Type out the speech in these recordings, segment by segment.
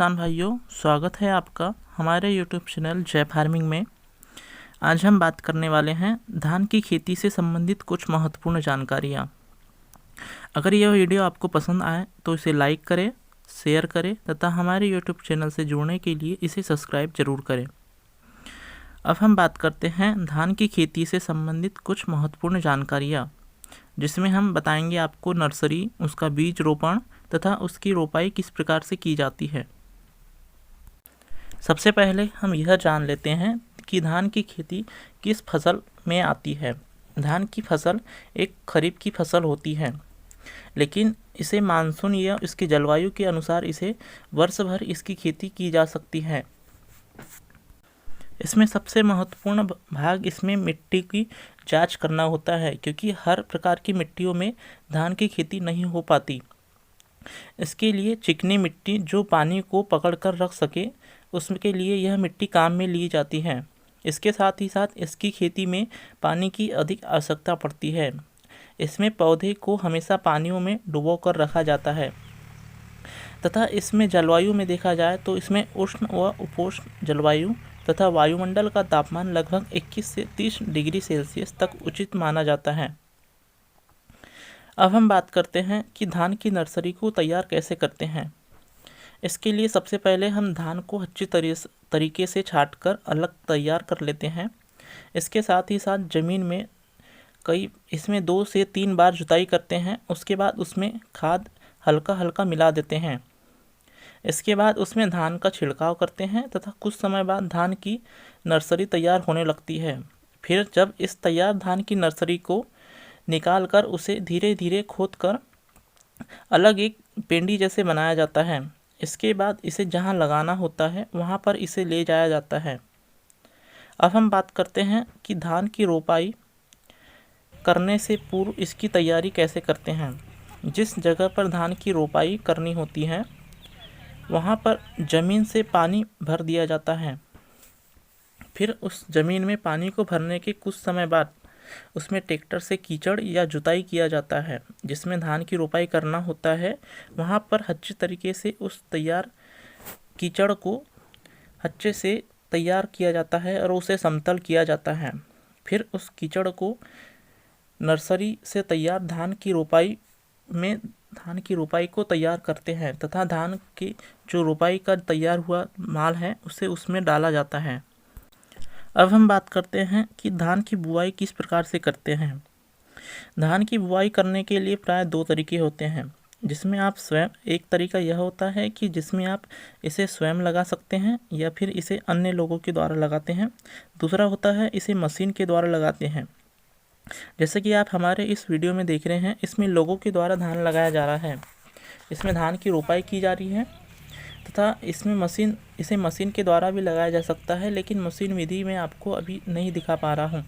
किसान भाइयों, स्वागत है आपका हमारे यूट्यूब चैनल जय फार्मिंग में। आज हम बात करने वाले हैं धान की खेती से संबंधित कुछ महत्वपूर्ण जानकारियाँ। अगर यह वीडियो आपको पसंद आए तो इसे लाइक करें, शेयर करें तथा हमारे यूट्यूब चैनल से जुड़ने के लिए इसे सब्सक्राइब जरूर करें। अब हम बात करते हैं धान की खेती से संबंधित कुछ महत्वपूर्ण जानकारियाँ, जिसमें हम बताएंगे आपको नर्सरी, उसका बीज रोपण तथा उसकी रोपाई किस प्रकार से की जाती है। सबसे पहले हम यह जान लेते हैं कि धान की खेती किस फसल में आती है। धान की फसल एक खरीफ की फसल होती है, लेकिन इसे मानसून या इसकी जलवायु के अनुसार इसे वर्ष भर इसकी खेती की जा सकती है। इसमें सबसे महत्वपूर्ण भाग इसमें मिट्टी की जांच करना होता है, क्योंकि हर प्रकार की मिट्टियों में धान की खेती नहीं हो पाती। इसके लिए चिकनी मिट्टी जो पानी को पकड़ कर रख सके, उसके लिए यह मिट्टी काम में ली जाती है। इसके साथ ही साथ इसकी खेती में पानी की अधिक आवश्यकता पड़ती है। इसमें पौधे को हमेशा पानियों में डुबो कर रखा जाता है तथा इसमें जलवायु में देखा जाए तो इसमें उष्ण व उपोष्ण जलवायु तथा वायुमंडल का तापमान लगभग 21 से 30 डिग्री सेल्सियस तक उचित माना जाता है। अब हम बात करते हैं कि धान की नर्सरी को तैयार कैसे करते हैं। इसके लिए सबसे पहले हम धान को अच्छी तरीके से छांटकर अलग तैयार कर लेते हैं। इसके साथ ही साथ ज़मीन में इसमें 2 से 3 बार जुताई करते हैं। उसके बाद उसमें खाद हल्का हल्का मिला देते हैं। इसके बाद उसमें धान का छिड़काव करते हैं तथा कुछ समय बाद धान की नर्सरी तैयार होने लगती है। फिर जब इस तैयार धान की नर्सरी को निकाल कर उसे धीरे धीरे खोद कर अलग एक पेंडी जैसे बनाया जाता है। इसके बाद इसे जहां लगाना होता है वहां पर इसे ले जाया जाता है। अब हम बात करते हैं कि धान की रोपाई करने से पूर्व इसकी तैयारी कैसे करते हैं। जिस जगह पर धान की रोपाई करनी होती है वहां पर ज़मीन से पानी भर दिया जाता है। फिर उस ज़मीन में पानी को भरने के कुछ समय बाद उसमें ट्रैक्टर से कीचड़ या जुताई किया जाता है। जिसमें धान की रोपाई करना होता है वहाँ पर अच्छे तरीके से उस तैयार कीचड़ को अच्छे से तैयार किया जाता है और उसे समतल किया जाता है। फिर उस कीचड़ को नर्सरी से तैयार धान की रोपाई को तैयार करते हैं तथा धान की जो रोपाई का तैयार हुआ माल है उसे उसमें डाला जाता है। अब हम बात करते हैं कि धान की बुआई किस प्रकार से करते हैं। धान की बुआई करने के लिए प्राय 2 तरीके होते हैं, जिसमें आप स्वयं एक तरीका यह होता है कि जिसमें आप इसे स्वयं लगा सकते हैं या फिर इसे अन्य लोगों के द्वारा लगाते हैं। दूसरा होता है इसे मशीन के द्वारा लगाते हैं। जैसे कि आप हमारे इस वीडियो में देख रहे हैं, इसमें लोगों के द्वारा धान लगाया जा रहा है। इसमें धान की रोपाई की जा रही है तथा इसमें इसे मशीन के द्वारा भी लगाया जा सकता है, लेकिन मशीन विधि में आपको अभी नहीं दिखा पा रहा हूँ,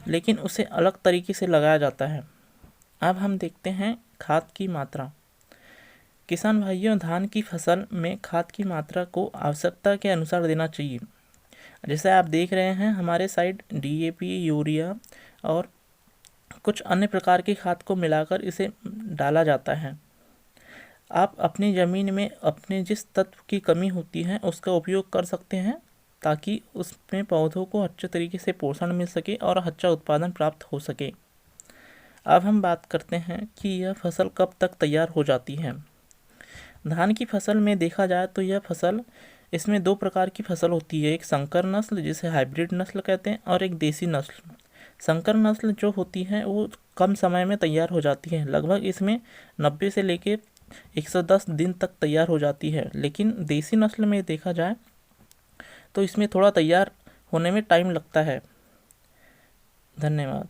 लेकिन उसे अलग तरीके से लगाया जाता है। अब हम देखते हैं खाद की मात्रा। किसान भाइयों, धान की फसल में खाद की मात्रा को आवश्यकता के अनुसार देना चाहिए। जैसे आप देख रहे हैं हमारे साइड DAP, यूरिया और कुछ अन्य प्रकार की खाद को मिलाकर इसे डाला जाता है। आप अपनी ज़मीन में अपने जिस तत्व की कमी होती है उसका उपयोग कर सकते हैं, ताकि उसमें पौधों को अच्छे तरीके से पोषण मिल सके और अच्छा उत्पादन प्राप्त हो सके। अब हम बात करते हैं कि यह फसल कब तक तैयार हो जाती है। धान की फसल में देखा जाए तो इसमें 2 प्रकार की फसल होती है। एक संकर नस्ल जिसे हाइब्रिड नस्ल कहते हैं और एक देसी नस्ल। संकर नस्ल जो होती है वो कम समय में तैयार हो जाती है। लगभग इसमें 90 से लेके 110 दिन तक तैयार हो जाती है। लेकिन देसी नस्ल में देखा जाए तो इसमें थोड़ा तैयार होने में टाइम लगता है। धन्यवाद।